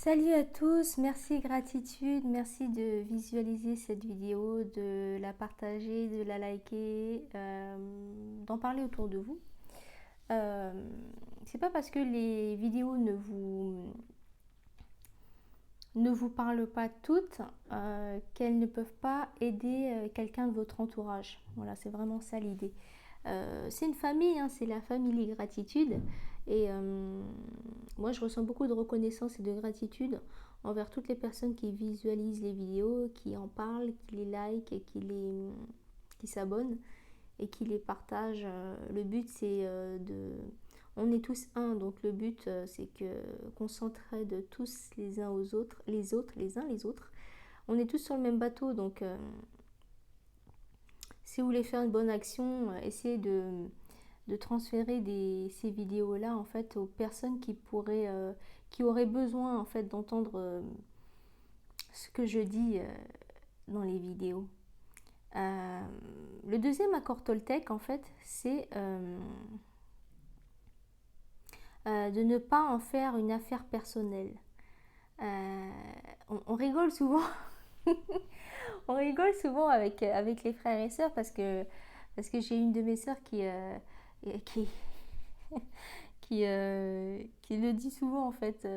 Salut à tous, merci gratitude, merci de visualiser cette vidéo, de la partager, de la liker, d'en parler autour de vous. Euh, c'est pas parce que les vidéos ne vous parlent pas toutes qu'elles ne peuvent pas aider quelqu'un de votre entourage. Voilà, c'est vraiment ça l'idée. C'est une famille, hein, c'est la famille Gratitude. Et moi, je ressens beaucoup de reconnaissance et de gratitude envers toutes les personnes qui visualisent les vidéos, qui en parlent, qui les like et qui s'abonnent et qui les partagent. Le but, c'est de... On est tous un, donc le but, c'est que qu'on s'entraide tous les uns aux autres, les uns les autres. On est tous sur le même bateau, donc si vous voulez faire une bonne action, essayez de transférer ces vidéos-là en fait aux personnes qui auraient besoin en fait d'entendre ce que je dis dans les vidéos. Euh, le deuxième accord Toltec en fait, c'est de ne pas en faire une affaire personnelle. Euh, on rigole souvent, on rigole souvent avec les frères et sœurs parce que j'ai une de mes sœurs qui, qui le dit souvent en fait.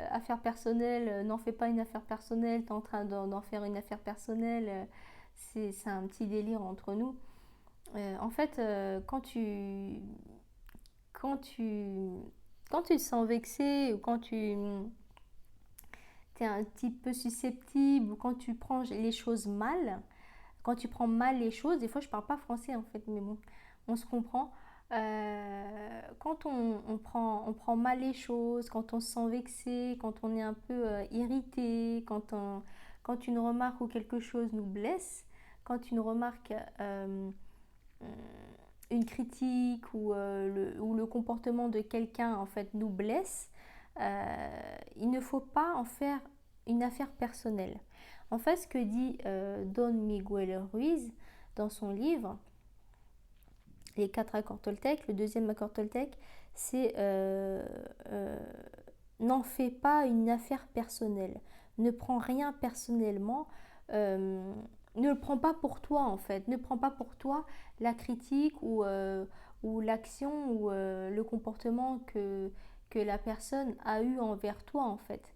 Affaire personnelle, n'en fais pas une affaire personnelle, t'es en train d'en faire une affaire personnelle, c'est un petit délire entre nous. En fait, quand tu, quand tu te sens vexé ou quand tu es un petit peu susceptible ou quand tu prends les choses mal, quand tu prends mal les choses, des fois je parle pas français en fait, mais bon, on se comprend. Quand on prend mal les choses, quand on se sent vexé, quand on est un peu irrité, quand une remarque ou quelque chose nous blesse, quand une remarque, une critique ou le comportement de quelqu'un en fait nous blesse, il ne faut pas en faire une affaire personnelle. En fait, ce que dit Don Miguel Ruiz dans son livre, les quatre accords Toltec, le deuxième accord Toltec, c'est n'en fais pas une affaire personnelle. Ne prends rien personnellement. Ne le prends pas pour toi en fait. Ne prends pas pour toi la critique ou l'action ou le comportement que la personne a eu envers toi en fait.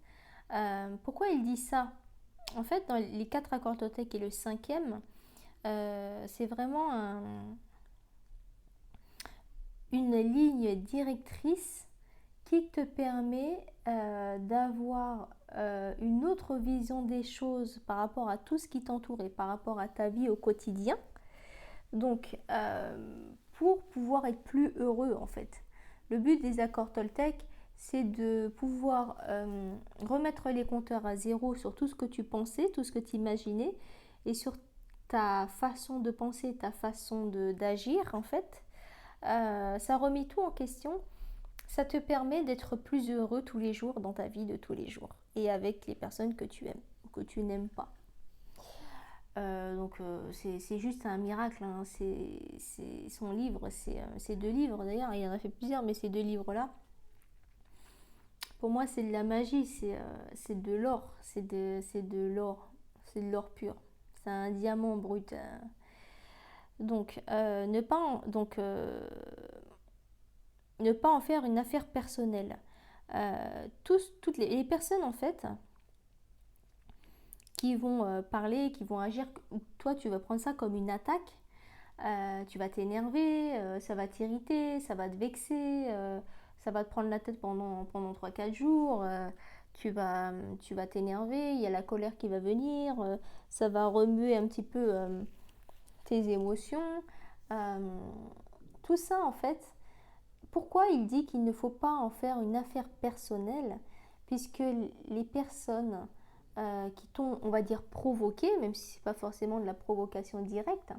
Pourquoi il dit ça? En fait, dans les quatre accords Toltec et le cinquième, c'est vraiment une ligne directrice qui te permet d'avoir une autre vision des choses par rapport à tout ce qui t'entoure et par rapport à ta vie au quotidien. Donc, pour pouvoir être plus heureux en fait. Le but des accords Toltec, c'est de pouvoir remettre les compteurs à zéro sur tout ce que tu pensais, tout ce que tu imaginais et sur ta façon de penser, ta façon d'agir en fait. Ça remet tout en question. Ça te permet d'être plus heureux tous les jours dans ta vie de tous les jours et avec les personnes que tu aimes ou que tu n'aimes pas. Donc c'est juste un miracle, hein. C'est son livre, c'est deux livres d'ailleurs, il y en a fait plusieurs, mais ces deux livres-là, pour moi c'est de la magie, c'est de l'or, c'est de l'or, c'est de l'or pur, c'est un diamant brut. Donc, ne pas en faire une affaire personnelle. Toutes les personnes en fait qui vont parler, qui vont agir, toi tu vas prendre ça comme une attaque, tu vas t'énerver, ça va t'irriter, ça va te vexer, ça va te prendre la tête pendant 3-4 jours, tu vas t'énerver, il y a la colère qui va venir, ça va remuer un petit peu tes émotions. Euh, Tout ça en fait, pourquoi il dit qu'il ne faut pas en faire une affaire personnelle, puisque les personnes qui t'ont, on va dire, provoqué, même si c'est pas forcément de la provocation directe,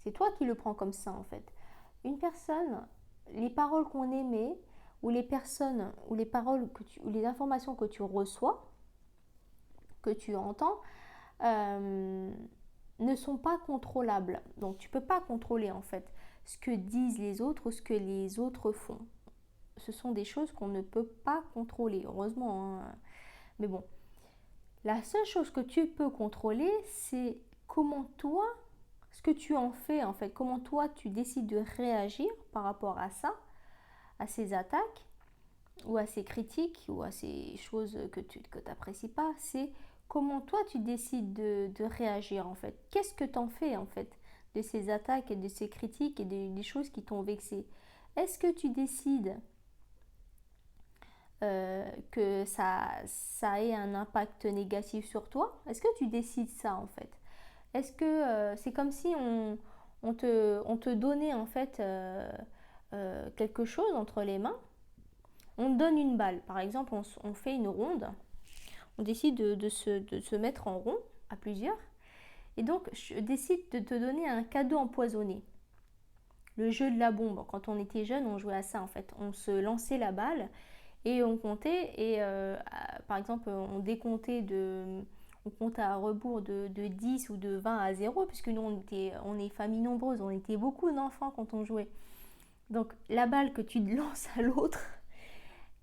c'est toi qui le prends comme ça en fait. Une personne, les paroles qu'on émet, ou les personnes, ou les paroles ou les informations que tu reçois, que tu entends, euh, ne sont pas contrôlables. Donc tu peux pas contrôler en fait ce que disent les autres ou ce que les autres font. Ce sont des choses qu'on ne peut pas contrôler, heureusement, hein. Mais bon, la seule chose que tu peux contrôler, c'est comment toi, ce que tu en fais en fait, comment toi tu décides de réagir par rapport à ça, à ces attaques, ou à ces critiques, ou à ces choses que tu n'apprécies pas. C'est comment toi tu décides de réagir en fait. Qu'est-ce que tu en fais en fait de ces attaques et de ces critiques et des choses qui t'ont vexé? Est-ce que tu décides que ça ait un impact négatif sur toi? Est-ce que tu décides ça en fait? Est-ce que c'est comme si on te donnait en fait quelque chose entre les mains? On te donne une balle, par exemple, on fait une ronde, on décide de se mettre en rond à plusieurs, et donc je décide de te donner un cadeau empoisonné. Le jeu de la bombe, quand on était jeune, on jouait à ça en fait. On se lançait la balle et on comptait, et par exemple, on comptait à rebours de 10 ou de 20 à 0, puisque nous on est famille nombreuse, on était beaucoup d'enfants quand on jouait. Donc la balle que tu lances à l'autre,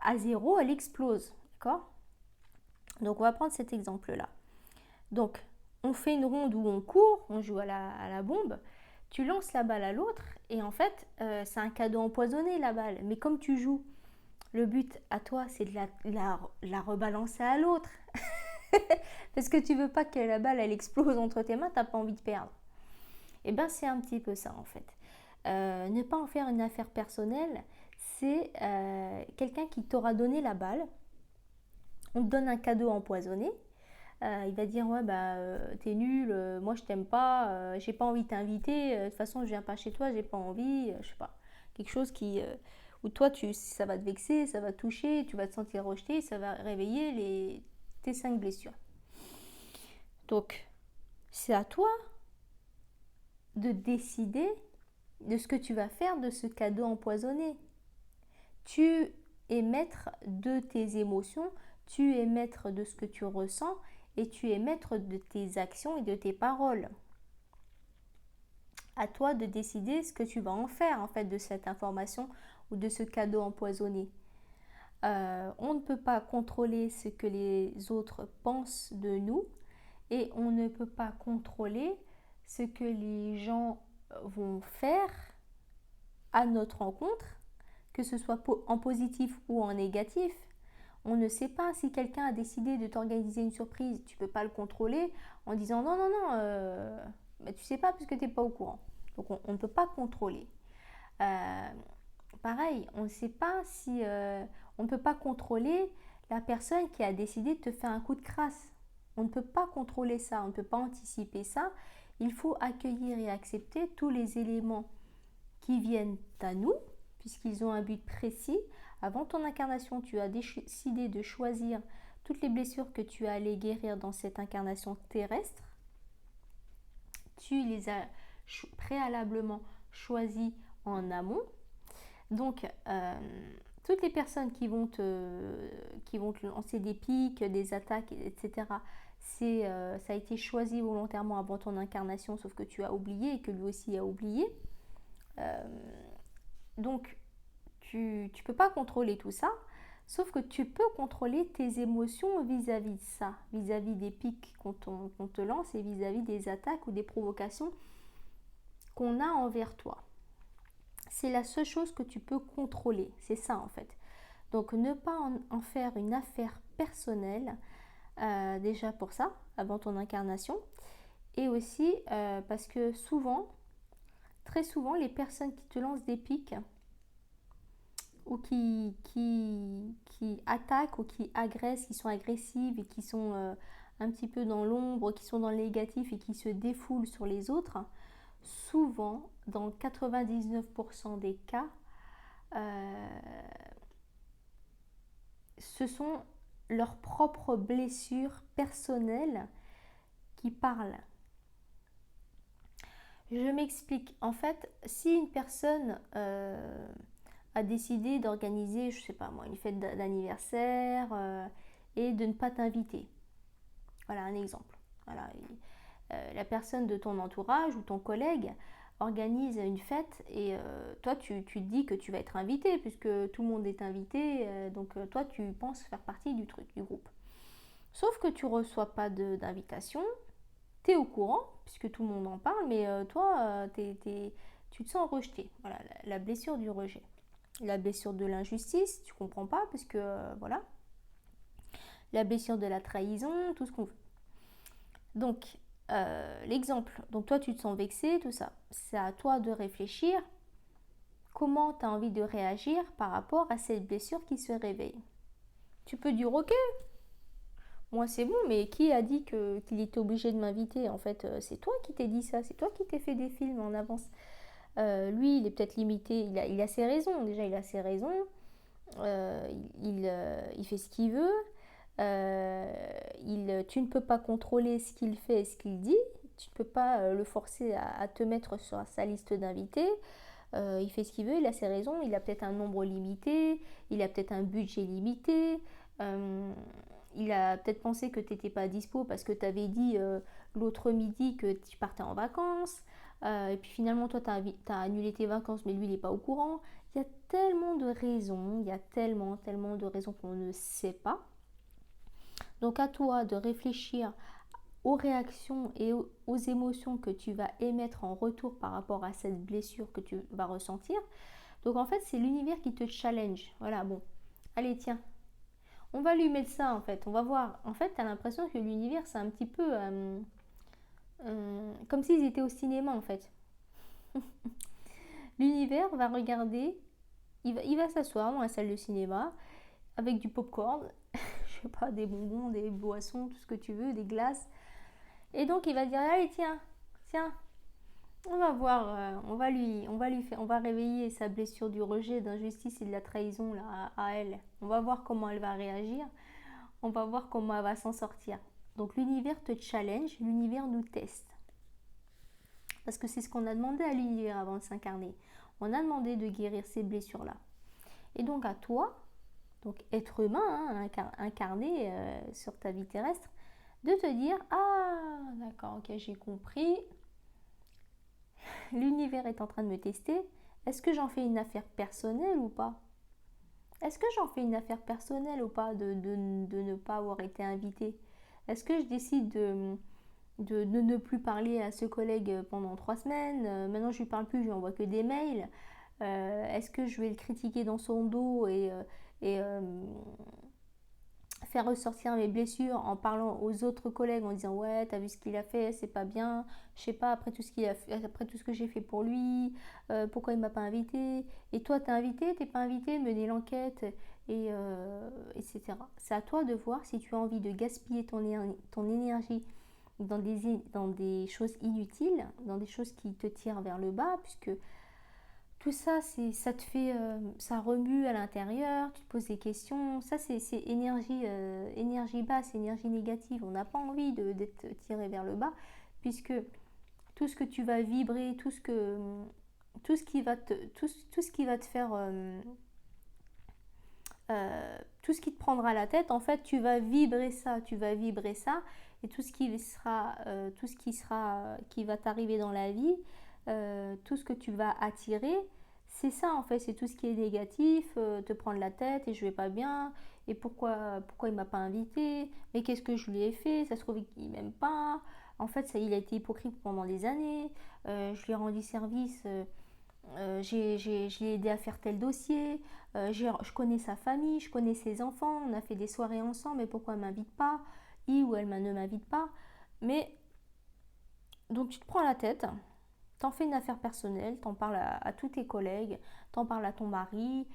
à 0, elle explose, d'accord? Donc on va prendre cet exemple-là. Donc on fait une ronde où on court, on joue à la bombe, tu lances la balle à l'autre, et en fait c'est un cadeau empoisonné la balle, mais comme tu joues, le but à toi c'est de la rebalancer à l'autre, parce que tu veux pas que la balle elle explose entre tes mains, t'as pas envie de perdre. Et bien c'est un petit peu ça en fait. Ne pas en faire une affaire personnelle, c'est quelqu'un qui t'aura donné la balle, on te donne un cadeau empoisonné, il va dire ouais bah t'es nul, moi je t'aime pas, j'ai pas envie de t'inviter, de toute façon je viens pas chez toi, j'ai pas envie, je sais pas, quelque chose où toi ça va te vexer, ça va te toucher, tu vas te sentir rejeté, ça va réveiller tes 5 blessures. Donc c'est à toi de décider de ce que tu vas faire de ce cadeau empoisonné. Tu es maître de tes émotions, tu es maître de ce que tu ressens, et tu es maître de tes actions et de tes paroles. À toi de décider ce que tu vas en faire en fait de cette information ou de ce cadeau empoisonné. On ne peut pas contrôler ce que les autres pensent de nous, et on ne peut pas contrôler ce que les gens vont faire à notre rencontre, que ce soit en positif ou en négatif. On ne sait pas si quelqu'un a décidé de t'organiser une surprise, tu ne peux pas le contrôler en disant non, non, non, bah, tu ne sais pas puisque tu n'es pas au courant. Donc on ne peut pas contrôler. Euh, Pareil, on ne sait pas si on ne peut pas contrôler la personne qui a décidé de te faire un coup de crasse. On ne peut pas contrôler ça, on ne peut pas anticiper ça. Il faut accueillir et accepter tous les éléments qui viennent à nous, puisqu'ils ont un but précis. Avant ton incarnation, tu as décidé de choisir toutes les blessures que tu as allé guérir dans cette incarnation terrestre. Tu les as préalablement choisies en amont. Donc, toutes les personnes qui vont te lancer des pics, des attaques, etc., ça a été choisi volontairement avant ton incarnation, sauf que tu as oublié et que lui aussi a oublié. Donc, tu ne peux pas contrôler tout ça, sauf que tu peux contrôler tes émotions vis-à-vis de ça, vis-à-vis des pics qu'on te lance et vis-à-vis des attaques ou des provocations qu'on a envers toi. C'est la seule chose que tu peux contrôler, c'est ça en fait. Donc ne pas en faire une affaire personnelle, déjà pour ça, avant ton incarnation, et aussi parce que très souvent, les personnes qui te lancent des pics ou qui attaquent ou qui agressent, qui sont agressives et qui sont un petit peu dans l'ombre, qui sont dans le négatif et qui se défoulent sur les autres, souvent, dans 99% des cas, ce sont leurs propres blessures personnelles qui parlent. Je m'explique. En fait, si une personne a décidé d'organiser, je sais pas moi, une fête d'anniversaire et de ne pas t'inviter. Voilà un exemple. Voilà, la personne de ton entourage ou ton collègue organise une fête et toi tu te dis que tu vas être invité puisque tout le monde est invité, donc toi tu penses faire partie du truc, du groupe. Sauf que tu reçois pas d'invitation, tu es au courant, puisque tout le monde en parle, mais toi, tu te sens rejeté. Voilà, la blessure du rejet. La blessure de l'injustice, tu comprends pas, parce que voilà. La blessure de la trahison, tout ce qu'on veut. Donc, l'exemple. Donc, toi, tu te sens vexé, tout ça. C'est à toi de réfléchir comment tu as envie de réagir par rapport à cette blessure qui se réveille. Tu peux dire, ok, moi c'est bon, mais qui a dit qu'il était obligé de m'inviter? En fait, c'est toi qui t'es dit ça, c'est toi qui t'es fait des films en avance. Lui, il est peut-être limité, il a ses raisons, déjà il a ses raisons, euh, il fait ce qu'il veut, tu ne peux pas contrôler ce qu'il fait et ce qu'il dit, tu ne peux pas le forcer à te mettre sur sa liste d'invités. Il fait ce qu'il veut, il a ses raisons, il a peut-être un nombre limité, il a peut-être un budget limité, euh, il a peut-être pensé que tu n'étais pas dispo parce que tu avais dit l'autre midi que tu partais en vacances, et puis finalement toi tu as annulé tes vacances mais lui il n'est pas au courant. Il y a tellement de raisons, il y a tellement de raisons qu'on ne sait pas. Donc à toi de réfléchir aux réactions et aux émotions que tu vas émettre en retour par rapport à cette blessure que tu vas ressentir. Donc en fait, c'est l'univers qui te challenge. Voilà, bon, allez, tiens, on va lui mettre ça en fait. On va voir. En fait, tu as l'impression que l'univers, c'est un petit peu comme s'ils étaient au cinéma en fait. L'univers va regarder, il va s'asseoir dans la salle de cinéma avec du popcorn, je sais pas, des bonbons, des boissons, tout ce que tu veux, des glaces. Et donc il va dire, allez, tiens, tiens, on va voir, on va réveiller sa blessure du rejet, d'injustice et de la trahison là, à elle. On va voir comment elle va réagir. On va voir comment elle va s'en sortir. Donc l'univers te challenge, l'univers nous teste. Parce que c'est ce qu'on a demandé à l'univers avant de s'incarner. On a demandé de guérir ces blessures-là. Et donc à toi, donc être humain, hein, incarné sur ta vie terrestre, de te dire, ah d'accord, ok, j'ai compris, l'univers est en train de me tester, est-ce que j'en fais une affaire personnelle ou pas? Est-ce que j'en fais une affaire personnelle ou pas de ne pas avoir été invité? Est-ce que je décide de ne plus parler à ce collègue pendant 3 semaines? Maintenant, je lui parle plus, je lui envoie que des mails. Est-ce que je vais le critiquer dans son dos et faire ressortir mes blessures en parlant aux autres collègues en disant ouais t'as vu ce qu'il a fait, c'est pas bien, je sais pas, après tout ce qu'il a fait, après tout ce que j'ai fait pour lui, pourquoi il m'a pas invité, et toi t'es invité, t'es pas invité, mener l'enquête, et etc. C'est à toi de voir si tu as envie de gaspiller ton énergie dans des choses inutiles, dans des choses qui te tirent vers le bas, puisque tout ça, ça te fait, ça remue à l'intérieur, tu te poses des questions. Ça, c'est énergie, énergie basse, énergie négative. On n'a pas envie d'être tiré vers le bas, puisque tout ce que tu vas vibrer, tout ce qui va te faire, tout ce qui te prendra la tête, en fait, tu vas vibrer ça, et qui va t'arriver dans la vie, tout ce que tu vas attirer, c'est ça en fait, c'est tout ce qui est négatif, te prendre la tête et je vais pas bien, et pourquoi il m'a pas invité, mais qu'est-ce que je lui ai fait, ça se trouve qu'il m'aime pas, en fait ça, il a été hypocrite pendant des années, je lui ai rendu service, je l'ai aidé à faire tel dossier, je connais sa famille, je connais ses enfants, on a fait des soirées ensemble, mais pourquoi elle ne m'invite pas? Il ou elle ne m'invite pas. Mais donc tu te prends la tête, t'en fais une affaire personnelle, t'en parles à tous tes collègues, t'en parles à ton mari,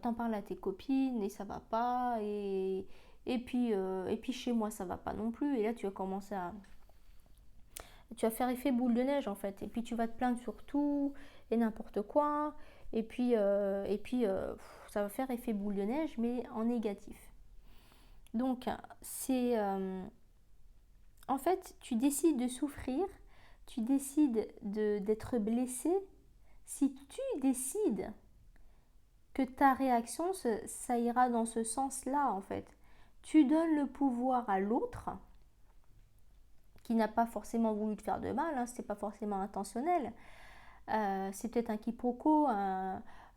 t'en parles à tes copines et ça va pas. Et puis chez moi ça va pas non plus. Et là tu vas commencer à, tu vas faire effet boule de neige en fait. Et puis tu vas te plaindre sur tout et n'importe quoi. Ça va faire effet boule de neige, mais en négatif. Donc, en fait, tu décides de souffrir, tu décides d'être blessé. Si tu décides que ta réaction, ça ira dans ce sens-là, en fait. Tu donnes le pouvoir à l'autre qui n'a pas forcément voulu te faire de mal, hein, c'était pas forcément intentionnel. C'est peut-être un quiproquo,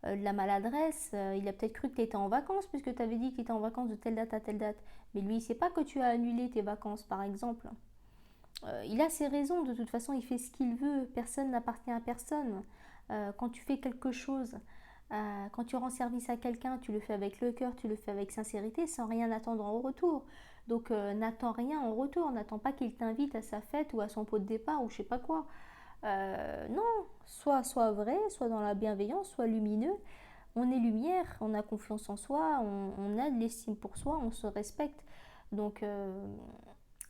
de la maladresse. Il a peut-être cru que tu étais en vacances puisque tu avais dit que tu étais en vacances de telle date à telle date. Mais lui, il ne sait pas que tu as annulé tes vacances, par exemple. Il a ses raisons, de toute façon, il fait ce qu'il veut. Personne n'appartient à personne. Quand tu fais quelque chose, quand tu rends service à quelqu'un, tu le fais avec le cœur, tu le fais avec sincérité, sans rien attendre en retour. Donc n'attends rien en retour, n'attends pas qu'il t'invite à sa fête ou à son pot de départ ou je sais pas quoi. Non, sois vrai, sois dans la bienveillance, sois lumineux. On est lumière, on a confiance en soi, on a de l'estime pour soi, on se respecte. Donc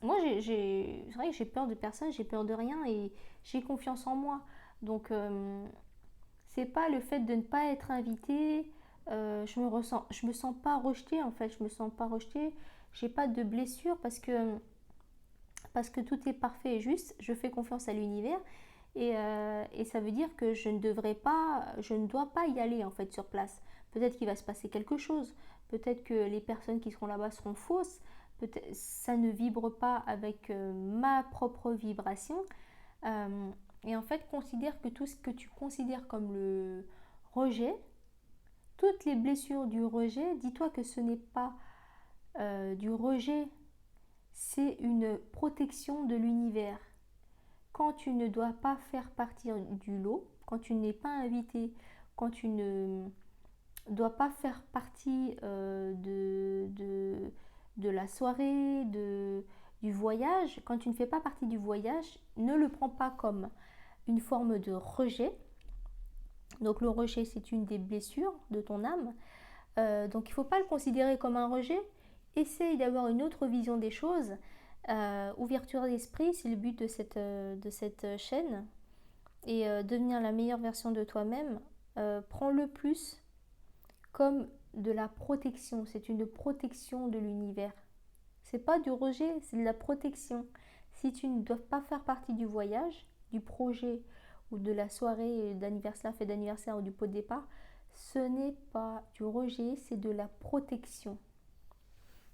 moi, c'est vrai que j'ai peur de personne, j'ai peur de rien et j'ai confiance en moi. Donc c'est pas le fait de ne pas être invitée. Je me sens pas rejetée en fait, je me sens pas rejetée. J'ai pas de blessure parce que tout est parfait et juste. Je fais confiance à l'univers et ça veut dire que je ne dois pas y aller en fait sur place. Peut-être qu'il va se passer quelque chose. Peut-être que les personnes qui seront là-bas seront fausses. Peut-être ça ne vibre pas avec ma propre vibration. Euh, et en fait, considère que tout ce que tu considères comme le rejet, toutes les blessures du rejet, dis-toi que ce n'est pas du rejet, c'est une protection de l'univers. Quand tu ne dois pas faire partie du lot, quand tu n'es pas invité, quand tu ne dois pas faire partie de la soirée, du voyage, quand tu ne fais pas partie du voyage, ne le prends pas comme une forme de rejet. Donc le rejet, c'est une des blessures de ton âme. Donc il ne faut pas le considérer comme un rejet. Essaye d'avoir une autre vision des choses. Ouverture d'esprit, c'est le but de cette chaîne. Et devenir la meilleure version de toi-même, prends-le plus comme de la protection. C'est une protection de l'univers. C'est pas du rejet, c'est de la protection. Si tu ne dois pas faire partie du voyage, du projet ou de la soirée d'anniversaire, fête d'anniversaire ou du pot de départ, ce n'est pas du rejet, c'est de la protection.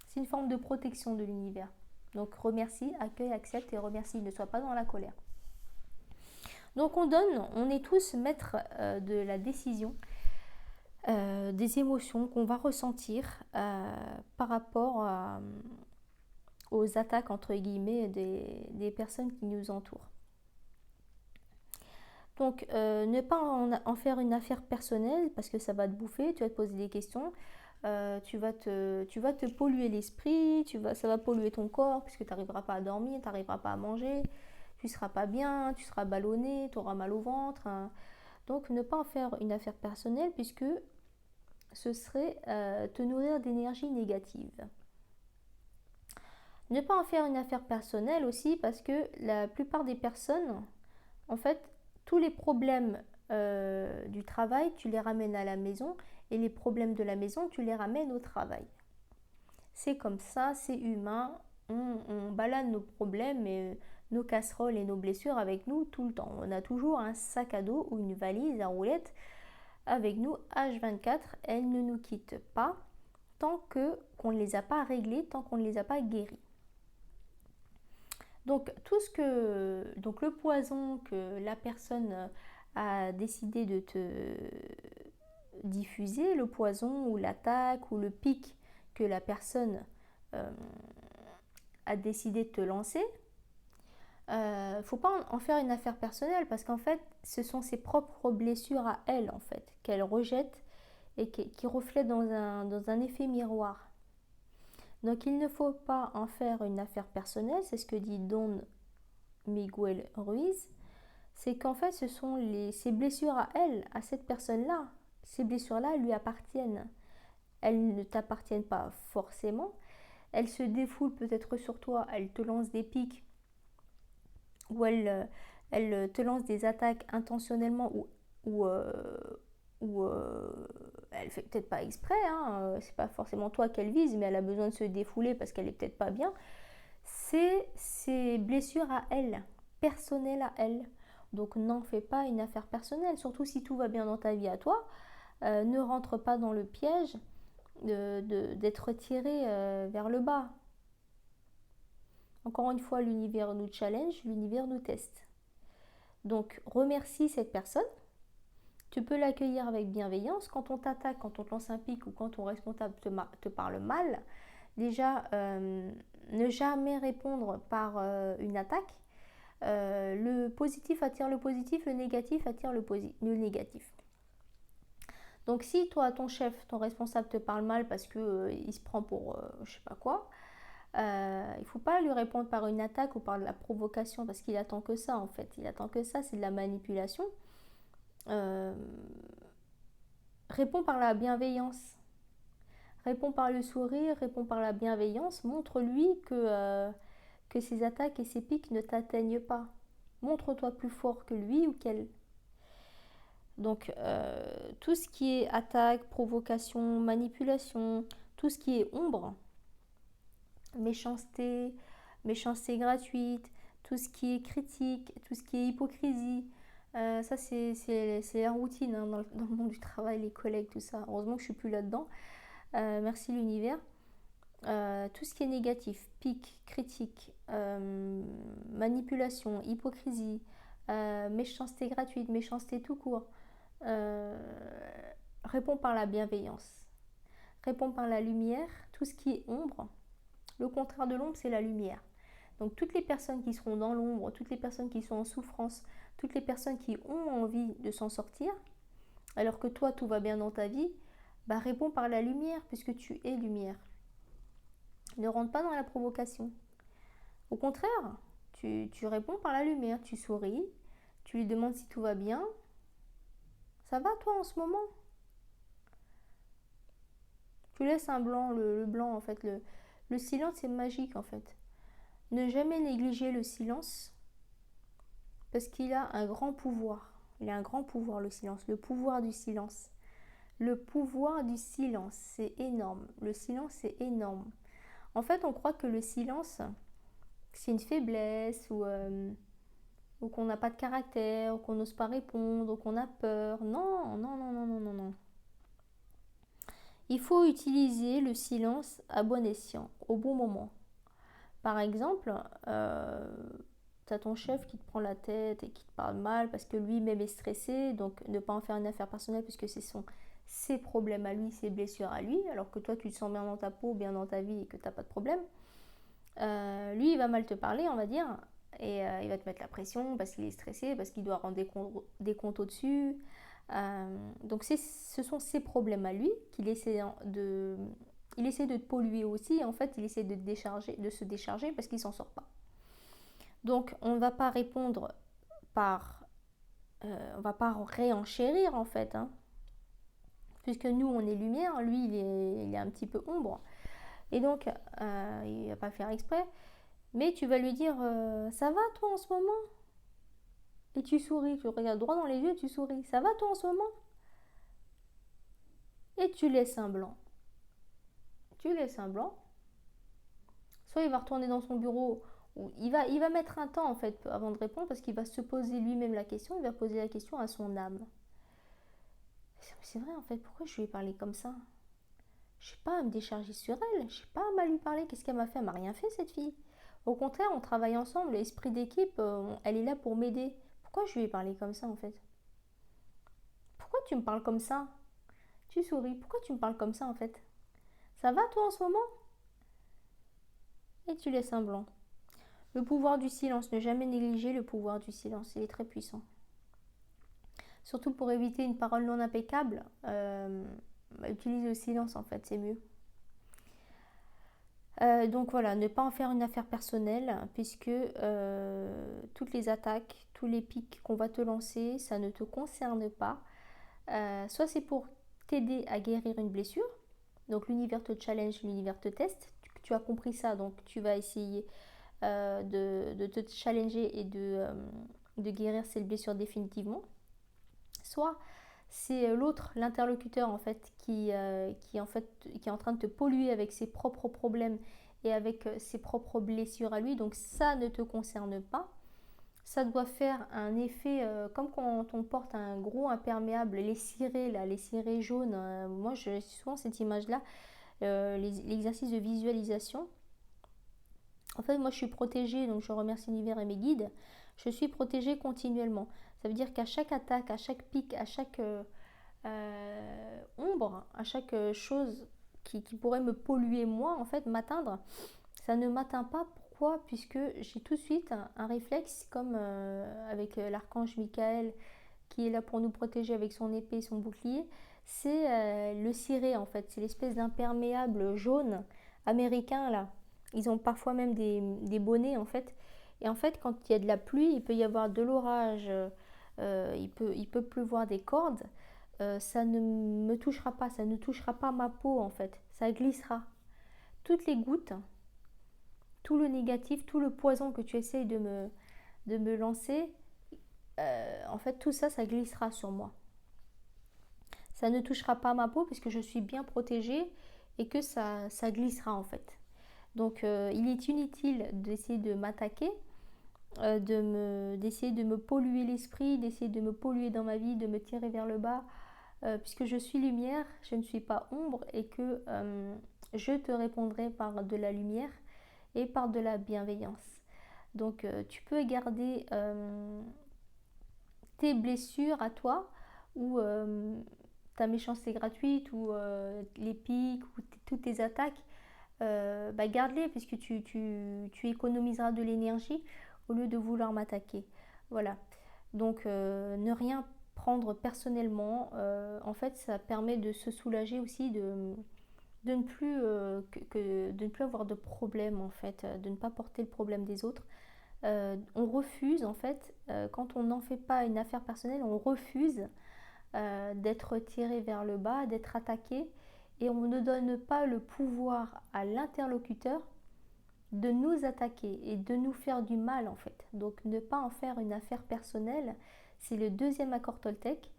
C'est une forme de protection de l'univers. Donc remercie, accueille, accepte et remercie. Ne sois pas dans la colère. Donc on est tous maîtres de la décision, des émotions qu'on va ressentir par rapport aux attaques entre guillemets des personnes qui nous entourent. Donc ne pas en faire une affaire personnelle parce que ça va te bouffer, tu vas te poser des questions, tu vas te polluer l'esprit, ça va polluer ton corps puisque tu n'arriveras pas à dormir, tu n'arriveras pas à manger, tu ne seras pas bien, tu seras ballonné, tu auras mal au ventre. Hein. Donc ne pas en faire une affaire personnelle puisque ce serait te nourrir d'énergie négative. Ne pas en faire une affaire personnelle aussi parce que la plupart des personnes, en fait, tous les problèmes du travail, tu les ramènes à la maison et les problèmes de la maison, tu les ramènes au travail. C'est comme ça, c'est humain, on balade nos problèmes et nos casseroles et nos blessures avec nous tout le temps. On a toujours un sac à dos ou une valise à roulettes avec nous H24, elles ne nous quittent pas tant qu'on ne les a pas réglées, tant qu'on ne les a pas guéries. Donc donc le poison que la personne a décidé de te diffuser, le poison ou l'attaque ou le pic que la personne a décidé de te lancer, faut pas en faire une affaire personnelle parce qu'en fait ce sont ses propres blessures à elle en fait qu'elle rejette et qui reflètent dans un effet miroir. Donc il ne faut pas en faire une affaire personnelle, c'est ce que dit Don Miguel Ruiz, c'est qu'en fait ce sont ses blessures à elle, à cette personne-là. Ces blessures-là lui appartiennent. Elles ne t'appartiennent pas forcément. Elles se défoulent peut-être sur toi, elles te lancent des pics ou elles te lancent des attaques intentionnellement ou elle fait peut-être pas exprès, hein, c'est pas forcément toi qu'elle vise, mais elle a besoin de se défouler parce qu'elle est peut-être pas bien. C'est ses blessures à elle, personnelles à elle. Donc n'en fais pas une affaire personnelle, surtout si tout va bien dans ta vie à toi. Ne rentre pas dans le piège d'être tiré vers le bas. Encore une fois, l'univers nous challenge, l'univers nous teste. Donc remercie cette personne Tu peux l'accueillir avec bienveillance. Quand on t'attaque, quand on te lance un pic ou quand ton responsable te parle mal, déjà, ne jamais répondre par une attaque. Le positif attire le positif, le négatif attire le négatif. Donc si toi, ton chef, ton responsable te parle mal parce que il se prend pour je sais pas quoi, il ne faut pas lui répondre par une attaque ou par de la provocation parce qu'il attend que ça en fait. Il attend que ça, c'est de la manipulation. Euh, Réponds par la bienveillance. Réponds par le sourire, réponds par la bienveillance. Montre-lui que ses attaques et ses pics ne t'atteignent pas. Montre-toi plus fort que lui ou qu'elle. Donc, tout ce qui est attaque, provocation, manipulation, tout ce qui est ombre, méchanceté, méchanceté gratuite, tout ce qui est critique, tout ce qui est hypocrisie, ça c'est la routine hein, dans le monde du travail, les collègues, tout ça. Heureusement que je suis plus là-dedans. Merci l'univers. Tout ce qui est négatif, pique, critique, manipulation, hypocrisie, méchanceté gratuite, méchanceté tout court. Euh, Réponds par la bienveillance. Réponds par la lumière. Tout ce qui est ombre. Le contraire de l'ombre, c'est la lumière. Donc toutes les personnes qui seront dans l'ombre, toutes les personnes qui sont en souffrance, toutes les personnes qui ont envie de s'en sortir, alors que toi, tout va bien dans ta vie, bah réponds par la lumière, puisque tu es lumière. Ne rentre pas dans la provocation. Au contraire, tu réponds par la lumière, tu souris, tu lui demandes si tout va bien. Ça va toi en ce moment? Tu laisses un blanc, le blanc en fait, le silence est magique en fait. Ne jamais négliger le silence parce qu'il a un grand pouvoir. Il a un grand pouvoir le silence, le pouvoir du silence. Le pouvoir du silence, c'est énorme. Le silence, c'est énorme. En fait, on croit que le silence, c'est une faiblesse ou qu'on n'a pas de caractère, ou qu'on n'ose pas répondre, ou qu'on a peur. Non, non, non, non, non, non, non. Il faut utiliser le silence à bon escient, au bon moment. Par exemple, tu as ton chef qui te prend la tête et qui te parle mal parce que lui-même est stressé, donc ne pas en faire une affaire personnelle puisque ce sont ses problèmes à lui, ses blessures à lui, alors que toi tu te sens bien dans ta peau, bien dans ta vie et que tu n'as pas de problème. Lui il va mal te parler, on va dire, et il va te mettre la pression parce qu'il est stressé, parce qu'il doit rendre des comptes au-dessus. Donc ce sont ses problèmes à lui il essaie de te polluer aussi. En fait, il essaie de se décharger parce qu'il s'en sort pas. Donc, on ne va pas répondre on va pas réenchérir en fait, hein, puisque nous on est lumière, lui il est un petit peu ombre. Et donc, il va pas faire exprès, mais tu vas lui dire ça va toi en ce moment? Et tu souris, tu regardes droit dans les yeux et tu souris. Ça va toi en ce moment? Et tu laisses un blanc. Tu laisses un blanc. Soit il va retourner dans son bureau, ou il va mettre un temps en fait avant de répondre parce qu'il va se poser lui-même la question, il va poser la question à son âme. C'est vrai en fait, pourquoi je lui ai parlé comme ça? Je n'ai pas à me décharger sur elle, je n'ai pas à mal lui parler, qu'est-ce qu'elle m'a fait? Elle m'a rien fait cette fille. Au contraire, on travaille ensemble, l'esprit d'équipe, elle est là pour m'aider. Pourquoi je lui ai parlé comme ça en fait? Pourquoi tu me parles comme ça? Tu souris, pourquoi tu me parles comme ça en fait? Ça va toi en ce moment? Et tu laisses un blanc. Le pouvoir du silence, ne jamais négliger le pouvoir du silence, il est très puissant. Surtout pour éviter une parole non impeccable, utilise le silence en fait, c'est mieux. Donc voilà, ne pas en faire une affaire personnelle, puisque toutes les attaques, tous les pics qu'on va te lancer, ça ne te concerne pas. Soit c'est pour t'aider à guérir une blessure, donc l'univers te challenge, l'univers te teste, tu as compris ça, donc tu vas essayer de te challenger et de guérir cette blessure définitivement. Soit c'est l'autre, l'interlocuteur en fait, qui est en train de te polluer avec ses propres problèmes et avec ses propres blessures à lui, donc ça ne te concerne pas. Ça doit faire un effet comme quand on porte un gros imperméable, les cirés là, les cirés jaunes. Moi, j'ai souvent cette image-là, l'exercice de visualisation. En fait, moi, je suis protégée, donc je remercie l'univers et mes guides. Je suis protégée continuellement. Ça veut dire qu'à chaque attaque, à chaque pic, à chaque ombre, à chaque chose qui pourrait me polluer moi, en fait, m'atteindre, ça ne m'atteint pas. Pourquoi? Puisque j'ai tout de suite un réflexe, comme avec l'archange Michael, qui est là pour nous protéger avec son épée et son bouclier, c'est le ciré en fait. C'est l'espèce d'imperméable jaune américain là. Ils ont parfois même des bonnets en fait. Et en fait, quand il y a de la pluie, il peut y avoir de l'orage, il peut pleuvoir des cordes. Ça ne me touchera pas, ça ne touchera pas ma peau en fait. Ça glissera. Toutes les gouttes, tout le négatif, tout le poison que tu essayes de me lancer, en fait, tout ça, ça glissera sur moi. Ça ne touchera pas ma peau puisque je suis bien protégée et que ça glissera en fait. Donc, il est inutile d'essayer de m'attaquer, d'essayer de me polluer l'esprit, d'essayer de me polluer dans ma vie, de me tirer vers le bas, puisque je suis lumière, je ne suis pas ombre et que je te répondrai par de la lumière et par de la bienveillance. Donc, tu peux garder tes blessures à toi ou ta méchanceté gratuite ou les pics ou toutes tes attaques, garde-les puisque tu économiseras de l'énergie au lieu de vouloir m'attaquer. Voilà. Donc ne rien prendre personnellement. En fait, ça permet de se soulager aussi de ne plus, de ne plus avoir de problème en fait, de ne pas porter le problème des autres. On refuse en fait, quand on n'en fait pas une affaire personnelle, on refuse d'être tiré vers le bas, d'être attaqué, et on ne donne pas le pouvoir à l'interlocuteur de nous attaquer et de nous faire du mal en fait. Donc ne pas en faire une affaire personnelle, c'est le deuxième accord Toltec.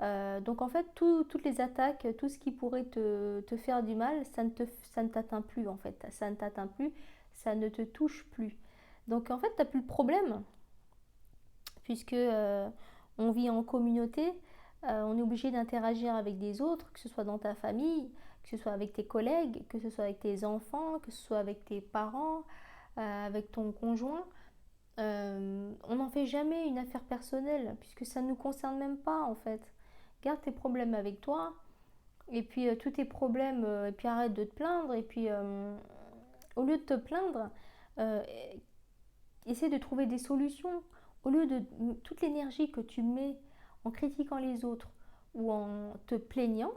Donc en fait, toutes les attaques, tout ce qui pourrait te faire du mal, ça ne t'atteint plus en fait. Ça ne t'atteint plus, ça ne te touche plus. Donc en fait, tu n'as plus de problème, puisque on vit en communauté, on est obligé d'interagir avec des autres, que ce soit dans ta famille, que ce soit avec tes collègues, que ce soit avec tes enfants, que ce soit avec tes parents, avec ton conjoint. On n'en fait jamais une affaire personnelle, puisque ça ne nous concerne même pas en fait. Garde tes problèmes avec toi, et puis tous tes problèmes, et puis arrête de te plaindre, et puis au lieu de te plaindre, euh, essaie de trouver des solutions. Au lieu de toute l'énergie que tu mets en critiquant les autres ou en te plaignant,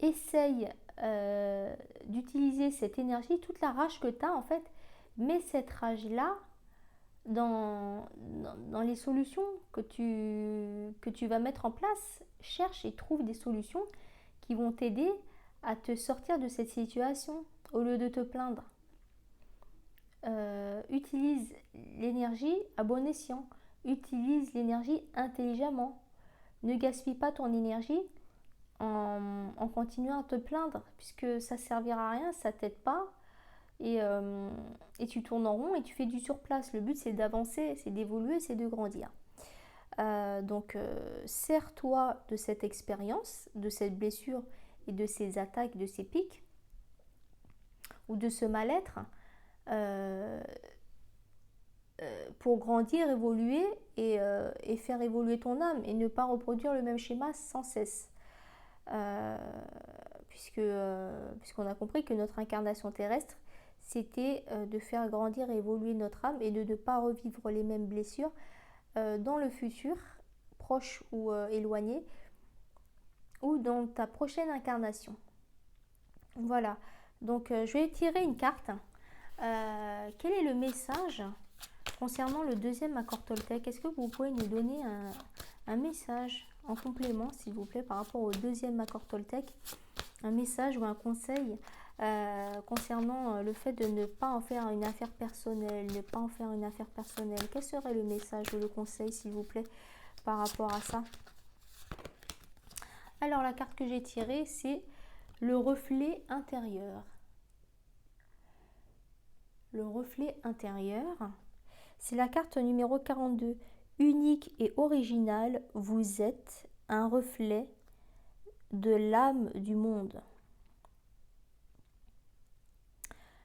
essaye d'utiliser cette énergie, toute la rage que tu as en fait, mets cette rage-là dans les solutions que tu vas mettre en place. Cherche et trouve des solutions qui vont t'aider à te sortir de cette situation au lieu de te plaindre. Utilise l'énergie à bon escient, utilise l'énergie intelligemment. Ne gaspille pas ton énergie en continuant à te plaindre, puisque ça ne servira à rien, ça ne t'aide pas, et tu tournes en rond et tu fais du surplace. Le but c'est d'avancer, c'est d'évoluer, c'est de grandir. Donc sers-toi de cette expérience, de cette blessure et de ces attaques, de ces pics, ou de ce mal-être, euh, pour grandir, évoluer et faire évoluer ton âme et ne pas reproduire le même schéma sans cesse. Euh, puisqu'on a compris que notre incarnation terrestre, c'était de faire grandir et évoluer notre âme et de ne pas revivre les mêmes blessures dans le futur, proche ou éloigné, ou dans ta prochaine incarnation. Voilà, donc je vais tirer une carte. Quel est le message concernant le deuxième accord Toltec? Est-ce que vous pouvez nous donner un message en complément, s'il vous plaît, par rapport au deuxième accord Toltec? Un message ou un conseil concernant le fait de ne pas en faire une affaire personnelle, ne pas en faire une affaire personnelle. Quel serait le message ou le conseil, s'il vous plaît, par rapport à ça? Alors, la carte que j'ai tirée, c'est le reflet intérieur. Le reflet intérieur, c'est la carte numéro 42. Unique et original, vous êtes un reflet de l'âme du monde.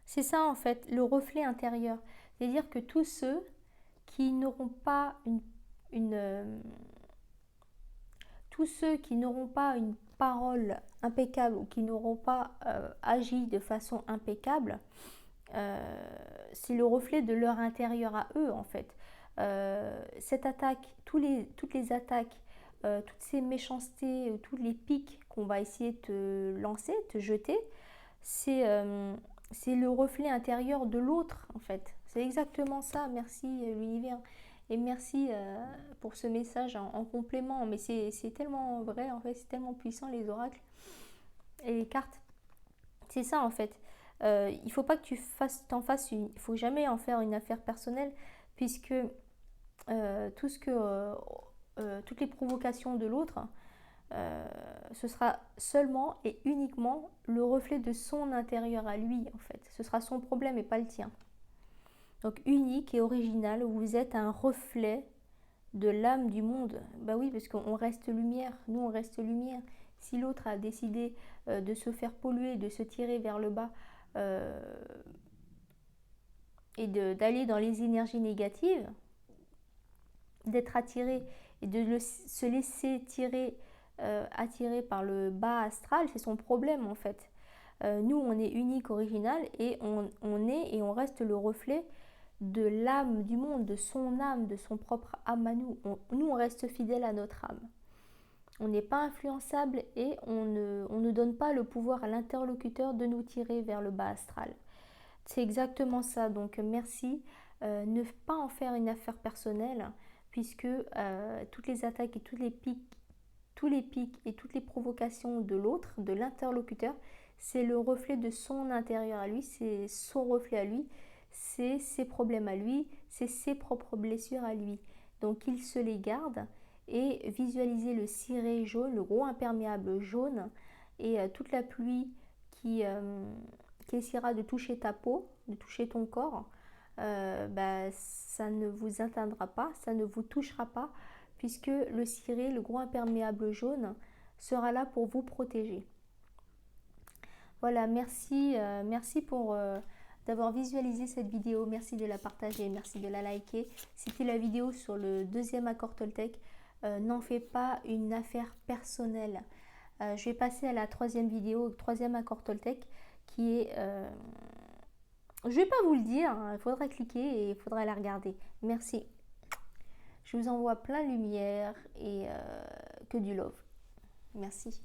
C'est ça en fait, le reflet intérieur. C'est-à-dire que tous ceux qui n'auront pas tous ceux qui n'auront pas une parole impeccable ou qui n'auront pas agi de façon impeccable, c'est le reflet de leur intérieur à eux en fait. Cette attaque, toutes les attaques, toutes ces méchancetés, tous les pics qu'on va essayer de te lancer, te jeter, c'est le reflet intérieur de l'autre en fait. C'est exactement ça. Merci l'univers. Et merci pour ce message en complément. Mais c'est tellement vrai en fait, c'est tellement puissant les oracles et les cartes. C'est ça en fait. Il faut pas que tu t'en fasses il faut jamais en faire une affaire personnelle puisque toutes les provocations de l'autre, ce sera seulement et uniquement le reflet de son intérieur à lui en fait. Ce sera son problème et pas le tien. Donc unique et original, vous êtes un reflet de l'âme du monde. Bah oui, parce qu'on reste lumière, nous on reste lumière. Si l'autre a décidé de se faire polluer, de se tirer vers le bas et d'aller dans les énergies négatives, d'être attiré et de se laisser attirer par le bas astral, c'est son problème en fait. Nous on est unique, original et on est et on reste le reflet de l'âme du monde, de son âme, de son propre âme à nous. Nous, on reste fidèle à notre âme. On n'est pas influençable et on ne donne pas le pouvoir à l'interlocuteur de nous tirer vers le bas astral. C'est exactement ça. Donc, merci. Ne pas en faire une affaire personnelle puisque toutes les attaques et tous les pics et toutes les provocations de l'autre, de l'interlocuteur, c'est le reflet de son intérieur à lui, c'est son reflet à lui. C'est ses problèmes à lui, c'est ses propres blessures à lui. Donc il se les garde et visualisez le ciré jaune, le gros imperméable jaune et toute la pluie qui essaiera de toucher ta peau, de toucher ton corps, ça ne vous atteindra pas, ça ne vous touchera pas puisque le ciré, le gros imperméable jaune, sera là pour vous protéger. Voilà, merci pour d'avoir visualisé cette vidéo, merci de la partager, merci de la liker. C'était la vidéo sur le deuxième accord Toltec. N'en fais pas une affaire personnelle. Je vais passer à la troisième vidéo, troisième accord Toltec, qui est... je ne vais pas vous le dire, hein, il faudra cliquer et il faudra la regarder. Merci. Je vous envoie plein de lumière et que du love. Merci.